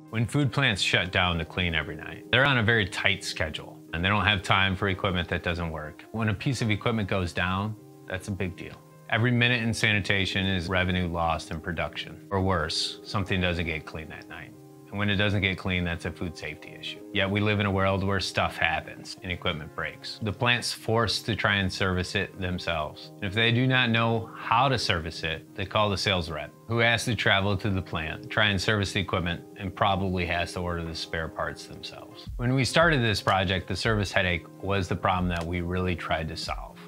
When food plants shut down to clean every night, they're on a very tight schedule and they don't have time for equipment that doesn't work. When a piece of equipment goes down, that's a big deal. Every minute in sanitation is revenue lost in production. Or worse, something doesn't get clean that night. And when it doesn't get clean, that's a food safety issue. Yet we live in a world where stuff happens and equipment breaks. The plant's forced to try and service it themselves. And if they do not know how to service it, they call the sales rep, who has to travel to the plant, try and service the equipment, and probably has to order the spare parts themselves. When we started this project, the service headache was the problem that we really tried to solve.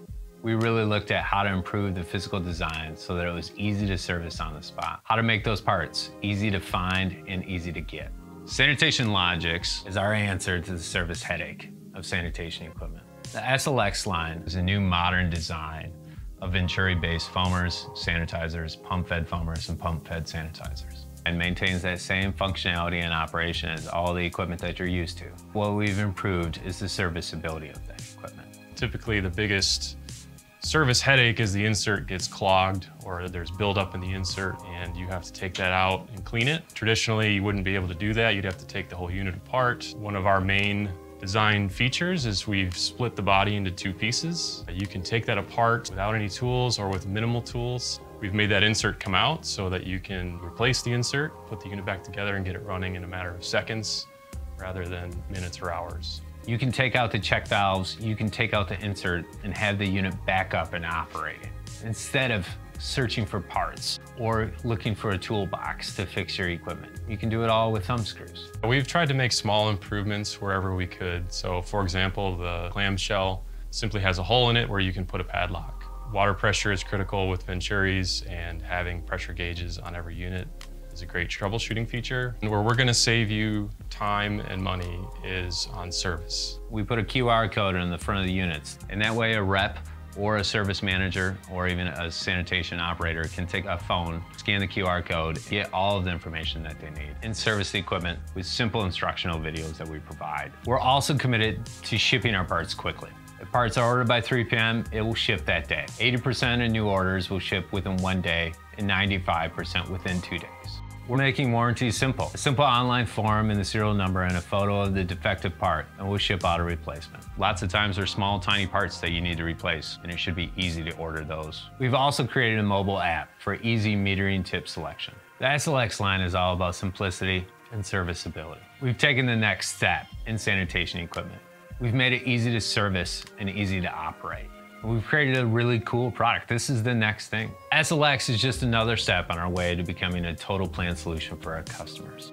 We really looked at how to improve the physical design so that it was easy to service on the spot, how to make those parts easy to find and easy to get. Sanitation Logics is our answer to the service headache of sanitation equipment. The SLX line is a new modern design of Venturi-based foamers, sanitizers, pump-fed foamers, and pump-fed sanitizers, and maintains that same functionality and operation as all the equipment that you're used to. What we've improved is the serviceability of that equipment. Typically, the biggest service headache is the insert gets clogged or there's buildup in the insert and you have to take that out and clean it. Traditionally, you wouldn't be able to do that. You'd have to take the whole unit apart. One of our main design features is we've split the body into two pieces. You can take that apart without any tools or with minimal tools. We've made that insert come out so that you can replace the insert, put the unit back together and get it running in a matter of seconds rather than minutes or hours. You can take out the check valves, you can take out the insert and have the unit back up and operating, instead of searching for parts or looking for a toolbox to fix your equipment. You can do it all with thumb screws. We've tried to make small improvements wherever we could. So for example, the clamshell simply has a hole in it where you can put a padlock. Water pressure is critical with Venturis, and having pressure gauges on every unit is a great troubleshooting feature. And where we're gonna save you time and money is on service. We put a QR code on the front of the units, and that way a rep or a service manager or even a sanitation operator can take a phone, scan the QR code, get all of the information that they need, and service the equipment with simple instructional videos that we provide. We're also committed to shipping our parts quickly. If parts are ordered by 3 p.m., it will ship that day. 80% of new orders will ship within 1 day and 95% within 2 days. We're making warranties simple. A simple online form and the serial number and a photo of the defective part, and we'll ship out a replacement. Lots of times they're small, tiny parts that you need to replace, and it should be easy to order those. We've also created a mobile app for easy metering tip selection. The SLX line is all about simplicity and serviceability. We've taken the next step in sanitation equipment. We've made it easy to service and easy to operate. We've created a really cool product. This is the next thing. SLX is just another step on our way to becoming a total plant solution for our customers.